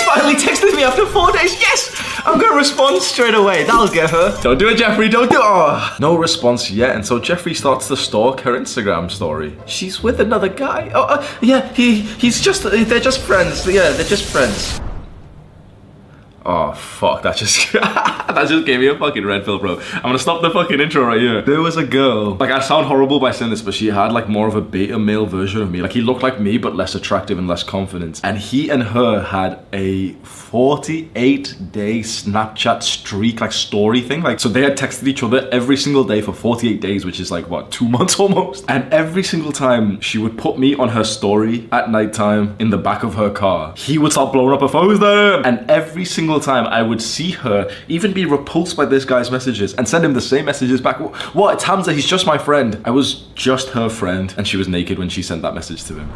finally texted me after 4 days. Yes! I'm gonna respond straight away. That'll get her. Don't do it, Jeffrey. Don't do it. Oh. No response yet. And so Jeffrey starts to stalk her Instagram story. She's with another guy. Yeah, he's just, they're just friends. Yeah, they're just friends. Oh, fuck, that just gave me a fucking red pill, bro. I'm gonna stop the fucking intro right here. There was a girl, like, I sound horrible by saying this, but she had like more of a beta male version of me. Like, he looked like me, but less attractive and less confident. And he and her had a 48-day Snapchat streak, like story thing. Like, so they had texted each other every single day for 48 days, which is like, what, 2 months almost? And every single time she would put me on her story at nighttime in the back of her car, he would start blowing up her phone. And every single time I would see her even be repulsed by this guy's messages and send him the same messages back. What? It's Hamza, he's just my friend. I was just her friend, and she was naked when she sent that message to him.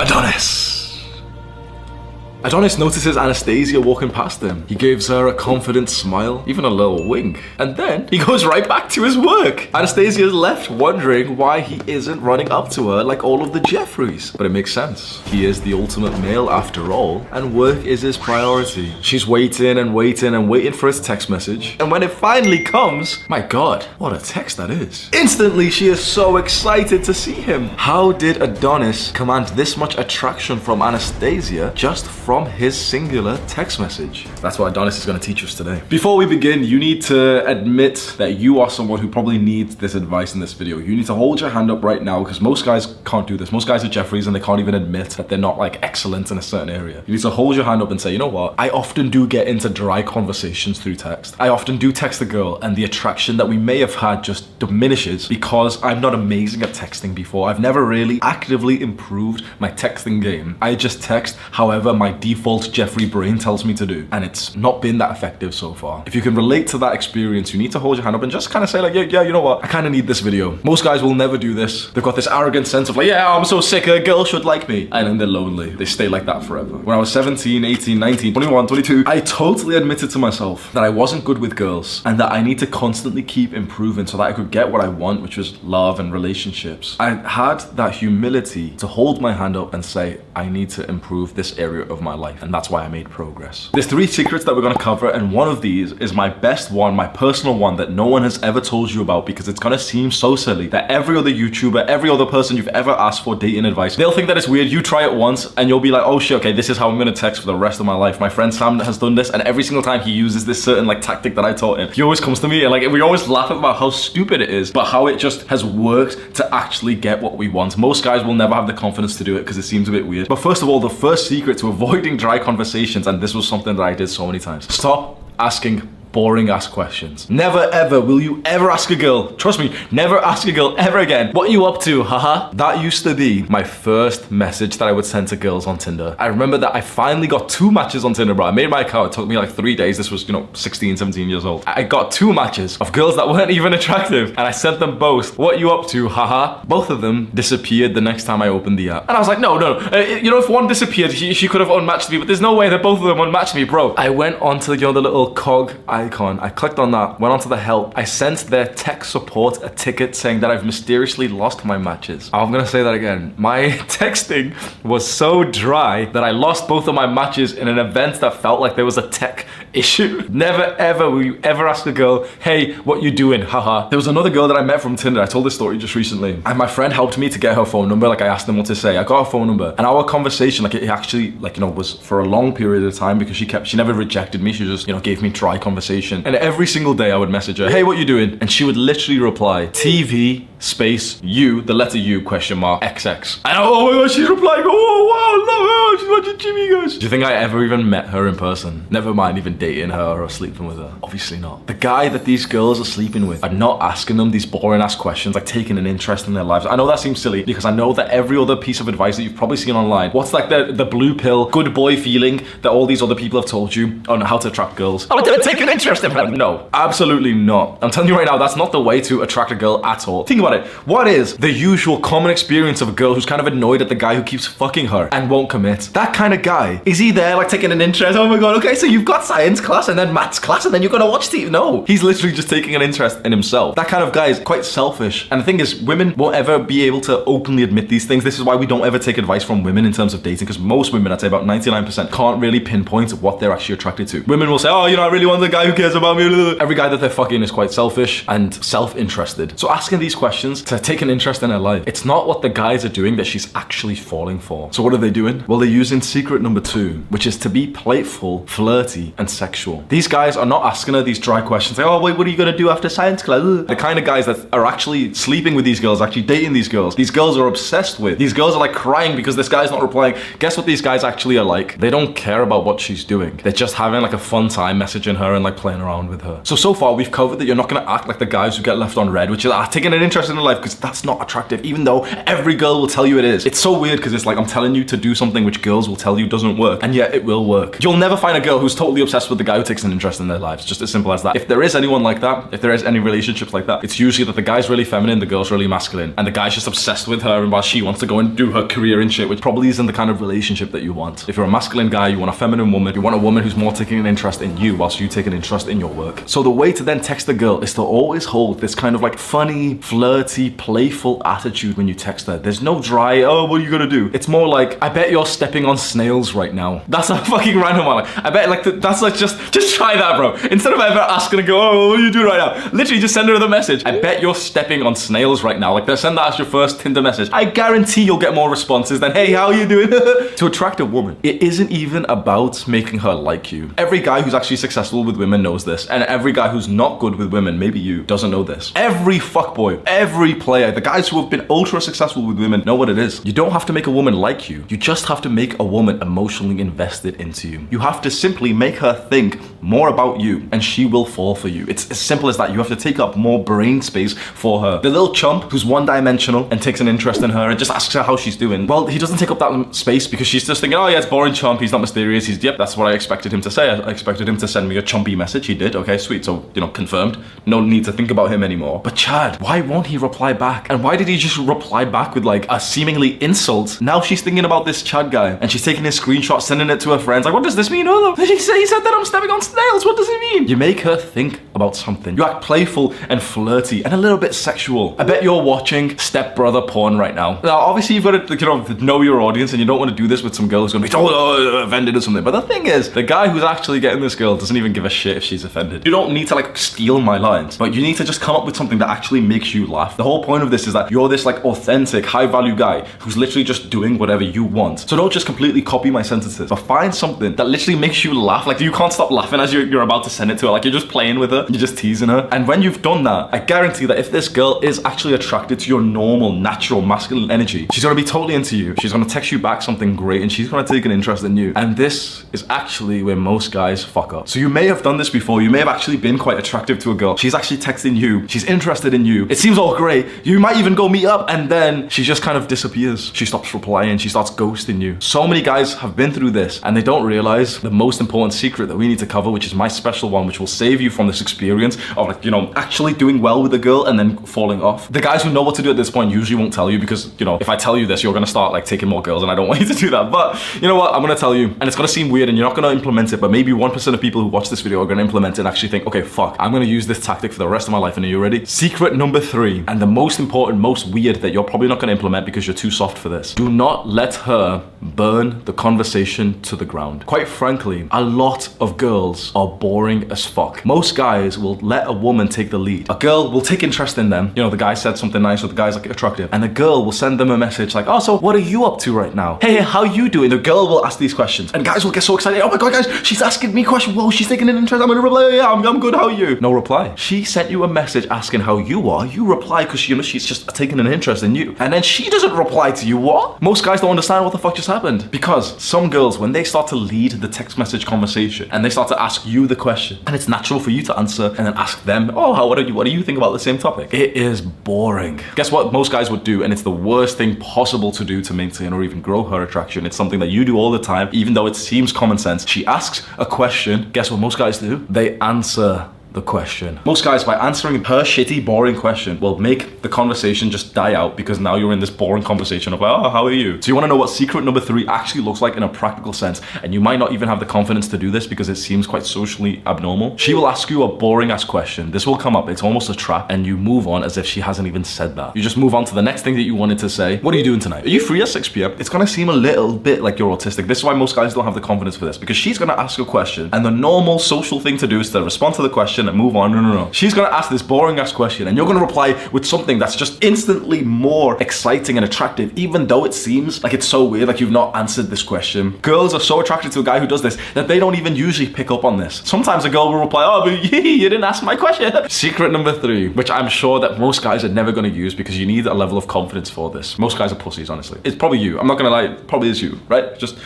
Adonis notices Anastasia walking past him. He gives her a confident smile, even a little wink, and then he goes right back to his work. Anastasia is left wondering why he isn't running up to her like all of the Jeffreys. But it makes sense. He is the ultimate male after all, and work is his priority. She's waiting and waiting and waiting for his text message, and when it finally comes, my god, what a text that is. Instantly, she is so excited to see him. How did Adonis command this much attraction from Anastasia just from his singular text message? That's what Adonis is going to teach us today. Before we begin, you need to admit that you are someone who probably needs this advice in this video. You need to hold your hand up right now, because most guys can't do this. Most guys are Jeffreys and they can't even admit that they're not like excellent in a certain area. You need to hold your hand up and say, you know what? I often do get into dry conversations through text. I often do text a girl and the attraction that we may have had just diminishes because I'm not amazing at texting before. I've never really actively improved my texting game. I just text however my default Jeffrey brain tells me to do, and it's not been that effective so far. If you can relate to that experience, you need to hold your hand up and just kind of say like, yeah, you know what? I kind of need this video. Most guys will never do this. They've got this arrogant sense of like, yeah, I'm so sick, a girl should like me. And then they're lonely. They stay like that forever. When I was 17, 18, 19, 21, 22, I totally admitted to myself that I wasn't good with girls and that I need to constantly keep improving so that I could get what I want, which was love and relationships. I had that humility to hold my hand up and say, I need to improve this area of my life, and that's why I made progress. There's 3 secrets that we're gonna cover, and one of these is my best one, my personal one that no one has ever told you about, because it's gonna seem so silly that every other YouTuber, every other person you've ever asked for dating advice, they'll think that it's weird. You try it once and you'll be like, oh shit, okay, this is how I'm gonna text for the rest of my life. My friend Sam has done this, and every single time he uses this certain like tactic that I taught him, he always comes to me and like we always laugh about how stupid it is, but how it just has worked to actually get what we want. Most guys will never have the confidence to do it because it seems a bit weird. But first of all, the first secret to avoiding dry conversations, and this was something that I did so many times: stop asking boring ass questions. Never ever will you ever ask a girl, trust me, never ask a girl ever again, what are you up to, haha? That used to be my first message that I would send to girls on Tinder. I remember that I finally got 2 matches on Tinder, bro. I made my account, it took me like 3 days. This was, 16, 17 years old. I got 2 matches of girls that weren't even attractive, and I sent them both, what are you up to, haha? Both of them disappeared the next time I opened the app. And I was like, no. If one disappeared, she could have unmatched me, but there's no way that both of them unmatched me, bro. I went onto, the little cog icon. I clicked on that, went onto the help. I sent their tech support a ticket saying that I've mysteriously lost my matches. I'm gonna say that again. My texting was so dry that I lost both of my matches in an event that felt like there was a tech issue. Never ever will you ever ask a girl, hey, what you doing, haha. There was another girl that I met from Tinder. I told this story just recently, and my friend helped me to get her phone number. Like, I asked them what to say. I got her phone number, and our conversation, like, it actually, was for a long period of time, because she never rejected me. She just, gave me dry conversation. And every single day I would message her, hey, what you doing? And she would literally reply, TV space U, the letter U, question mark, XX. And oh my god, she's replying, oh wow, love her, she's watching Jimmy Goes. Do you think I ever even met her in person? Never mind even dating her or sleeping with her. Obviously not. The guy that these girls are sleeping with are not asking them these boring ass questions, like taking an interest in their lives. I know that seems silly, because I know that every other piece of advice that you've probably seen online, what's like the blue pill, good boy feeling that all these other people have told you on how to attract girls. I want to take an interest in her. No, absolutely not. I'm telling you right now, that's not the way to attract a girl at all. Think about it. What is the usual common experience of a girl who's kind of annoyed at the guy who keeps fucking her and won't commit? That kind of guy. Is he there like taking an interest? Oh my god, okay, so you've got science class and then maths class and then you're gonna watch TV. No, he's literally just taking an interest in himself. That kind of guy is quite selfish. And the thing is, women won't ever be able to openly admit these things. This is why we don't ever take advice from women in terms of dating, because most women, I'd say about 99%, can't really pinpoint what they're actually attracted to. Women will say, oh, you know, I really want the guy who cares about me. Every guy that they're fucking is quite selfish and self-interested. So asking these questions to take an interest in her life, it's not what the guys are doing that she's actually falling for. So what are they doing? Well, they're using secret number 2, which is to be playful, flirty, and sexual. These guys are not asking her these dry questions like, oh, wait, what are you gonna do after science class? The kind of guys that are actually sleeping with these girls, actually dating these girls are obsessed with. These girls are like crying because this guy's not replying. Guess what these guys actually are like? They don't care about what she's doing. They're just having like a fun time messaging her and like playing around with her. So far we've covered that you're not gonna act like the guys who get left on red, which is taking an interest in her life, because that's not attractive, even though every girl will tell you it is. It's so weird because it's like I'm telling you to do something which girls will tell you doesn't work, and yet it will work. You'll never find a girl who's totally obsessed with the guy who takes an interest in their lives. Just as simple as that. If there is anyone like that, if there is any relationships like that, it's usually that the guy's really feminine, the girl's really masculine, and the guy's just obsessed with her and while she wants to go and do her career and shit, which probably isn't the kind of relationship that you want. If you're a masculine guy, you want a feminine woman, you want a woman who's more taking an interest in you whilst you take an interest in your work. So the way to then text the girl is to always hold this kind of like funny, flirty, playful attitude when you text her. There's no dry, oh, what are you gonna do? It's more like, I bet you're stepping on snails right now. That's a fucking random one. Like, I bet like, that's like, just try that, bro. Instead of ever asking her, go, oh, what are you doing right now? Literally just send her the message. I bet you're stepping on snails right now. Like, they'll send that as your first Tinder message. I guarantee you'll get more responses than, hey, how are you doing? To attract a woman, it isn't even about making her like you. Every guy who's actually successful with women knows this, and every guy who's not good with women, maybe you, doesn't know this. Every fuckboy, every player, the guys who have been ultra successful with women know what it is. You don't have to make a woman like you. You just have to make a woman emotionally invested into you. You have to simply make her think more about you, and she will fall for you. It's as simple as that. You have to take up more brain space for her. The little chump who's one-dimensional and takes an interest in her and just asks her how she's doing, well, he doesn't take up that space because she's just thinking, oh yeah, it's boring chump, he's not mysterious, yep, that's what I expected him to say. I expected him to send me a chumpy message. He did. Okay, sweet. So, you know, confirmed. No need to think about him anymore. But Chad, why won't he reply back? And why did he just reply back with like a seemingly insult? Now she's thinking about this Chad guy and she's taking his screenshot, sending it to her friends. Like, what does this mean? Oh, he said that I'm stepping on snails. What does it mean? You make her think about something. You act playful and flirty and a little bit sexual. I bet you're watching stepbrother porn right now. Now, obviously you've got to, you know your audience, and you don't want to do this with some girl who's going to be offended or something. But the thing is, the guy who's actually getting this girl doesn't even give a shit if she's offended. You don't need to like steal my lines, but you need to just come up with something that actually makes you laugh. The whole point of this is that you're this like authentic, high value guy who's literally just doing whatever you want. So don't just completely copy my sentences, but find something that literally makes you laugh. Like you can't stop laughing as you're about to send it to her. Like you're just playing with her, you're just teasing her. And when you've done that, I guarantee that if this girl is actually attracted to your normal, natural, masculine energy, she's gonna be totally into you. She's gonna text you back something great and she's gonna take an interest in you. And this is actually where most guys fuck up. So you may have done this before. You may have actually been quite attractive to a girl. She's actually texting you. She's interested in you. It seems all great. You might even go meet up, and then she just kind of disappears. She stops replying. She starts ghosting you. So many guys have been through this and they don't realize the most important secret that we need to cover, which is my special one, which will save you from this experience of like, you know, actually doing well with a girl and then falling off. The guys who know what to do at this point usually won't tell you because, you know, if I tell you this, you're gonna start like taking more girls and I don't want you to do that. But you know what? I'm gonna tell you, and it's gonna seem weird and you're not gonna implement it, but maybe 1% of people who watch this video are gonna implement it and actually think, okay, fuck, I'm gonna use this tactic for the rest of my life. And are you ready? Secret number 3, and the most important, most weird that you're probably not gonna implement because you're too soft for this. Do not let her burn the conversation to the ground. Quite frankly, a lot of girls are boring as fuck. Most guys will let a woman take the lead. A girl will take interest in them. You know, the guy said something nice or the guy's like attractive, and the girl will send them a message like, oh, so what are you up to right now? Hey, how you doing? The girl will ask these questions and guys will get so excited. Oh my God, guys, she's asking me questions. Whoa, she's taking an interest. I'm gonna reply. Yeah, I'm good. How are you? No reply. She sent you a message asking how you are. You reply because you know she's just taking an interest in you. And then she doesn't reply to you. What? Most guys don't understand what the fuck just happened. Because some girls, when they start to lead the text message conversation and they start to ask you the question, and it's natural for you to answer answer, and then ask them, oh, what do you think about the same topic? It is boring. Guess what most guys would do, and it's the worst thing possible to do to maintain or even grow her attraction. It's something that you do all the time, even though it seems common sense. She asks a question. Guess what most guys do? They answer the question. Most guys, by answering her shitty, boring question, will make the conversation just die out, because now you're in this boring conversation of, oh, how are you? So you want to know what secret number 3 actually looks like in a practical sense, and you might not even have the confidence to do this because it seems quite socially abnormal. She will ask you a boring ass question. This will come up. It's almost a trap, and you move on as if she hasn't even said that. You just move on to the next thing that you wanted to say. What are you doing tonight? Are you free at 6 p.m? It's gonna seem a little bit like you're autistic. This is why most guys don't have the confidence for this, because she's gonna ask a question, and the normal social thing to do is to respond to the question and move on. No. She's gonna ask this boring ass question, and you're gonna reply with something that's just instantly more exciting and attractive, even though it seems like it's so weird, like you've not answered this question. Girls are so attracted to a guy who does this that they don't even usually pick up on this. Sometimes a girl will reply, oh, but you didn't ask my question. Secret number 3, which I'm sure that most guys are never gonna use because you need a level of confidence for this. Most guys are pussies, honestly. It's probably you. I'm not gonna lie, it probably is you, right? Just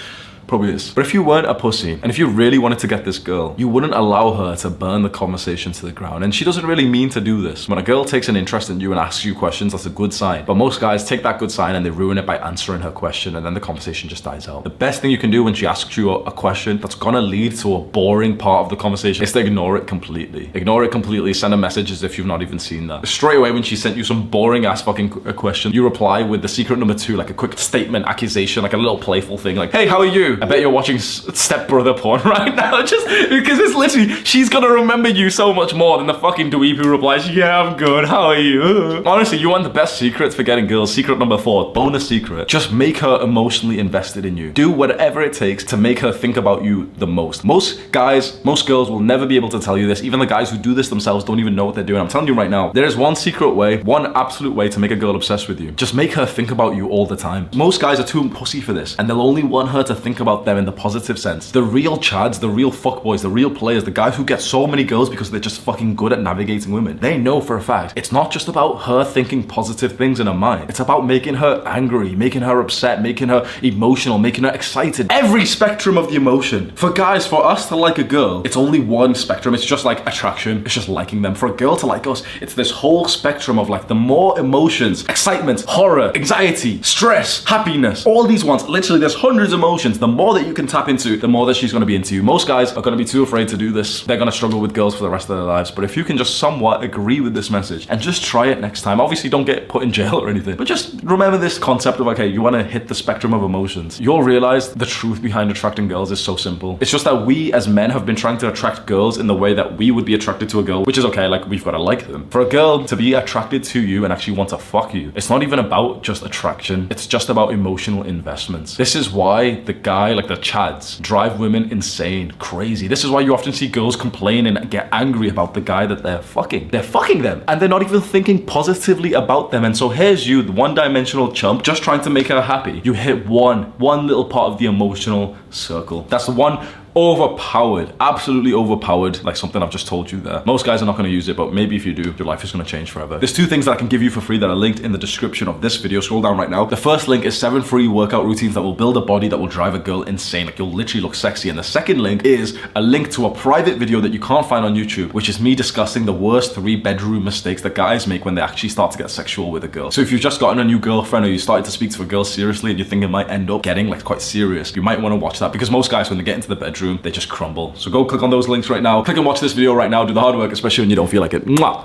probably is. But if you weren't a pussy, and if you really wanted to get this girl, you wouldn't allow her to burn the conversation to the ground. And she doesn't really mean to do this. When a girl takes an interest in you and asks you questions, that's a good sign. But most guys take that good sign and they ruin it by answering her question, and then the conversation just dies out. The best thing you can do when she asks you a question that's gonna lead to a boring part of the conversation is to ignore it completely. Ignore it completely, send a message as if you've not even seen that. Straight away when she sent you some boring ass fucking question, you reply with the secret number 2, like a quick statement, accusation, like a little playful thing, like, hey, how are you? I bet you're watching stepbrother porn right now, just because it's literally, she's gonna remember you so much more than the fucking dweeb who replies, yeah, I'm good, how are you? Honestly, you want the best secrets for getting girls. Secret number 4, bonus secret. Just make her emotionally invested in you. Do whatever it takes to make her think about you the most. Most guys, most girls will never be able to tell you this. Even the guys who do this themselves don't even know what they're doing. I'm telling you right now, there is one secret way, one absolute way to make a girl obsessed with you. Just make her think about you all the time. Most guys are too pussy for this, and they'll only want her to think about them in the positive sense. The real chads, the real fuckboys, the real players, the guys who get so many girls because they're just fucking good at navigating women, they know for a fact it's not just about her thinking positive things in her mind. It's about making her angry, making her upset, making her emotional, making her excited. Every spectrum of the emotion. For guys, for us to like a girl, it's only one spectrum. It's just like attraction. It's just liking them. For a girl to like us, it's this whole spectrum of like the more emotions, excitement, horror, anxiety, stress, happiness, all these ones. Literally, there's hundreds of emotions. The more that you can tap into, the more that she's gonna be into you. Most guys are gonna be too afraid to do this. They're gonna struggle with girls for the rest of their lives. But if you can just somewhat agree with this message and just try it next time, obviously don't get put in jail or anything, but just remember this concept of, okay, you wanna hit the spectrum of emotions. You'll realize the truth behind attracting girls is so simple. It's just that we as men have been trying to attract girls in the way that we would be attracted to a girl, which is okay, like we've gotta like them. For a girl to be attracted to you and actually want to fuck you, it's not even about just attraction, it's just about emotional investments. This is why the guy, like the chads, drive women insane, crazy. This is why you often see girls complain and get angry about the guy that they're fucking. They're fucking them, and they're not even thinking positively about them. And so here's you, the one-dimensional chump, just trying to make her happy. You hit one little part of the emotional circle. That's the one overpowered, absolutely overpowered, like something I've just told you there. Most guys are not going to use it, but maybe if you do, your life is going to change forever. There's 2 things that I can give you for free that are linked in the description of this video. Scroll down right now. The first link is 7 free workout routines that will build a body that will drive a girl insane. Like you'll literally look sexy. And the second link is a link to a private video that you can't find on YouTube, which is me discussing the worst 3 bedroom mistakes that guys make when they actually start to get sexual with a girl. So if you've just gotten a new girlfriend or you started to speak to a girl seriously and you think it might end up getting like quite serious, you might want to watch that, because most guys, when they get into the bedroom, they just crumble. So go click on those links right now. Click and watch this video right now. Do the hard work, especially when you don't feel like it. Mwah!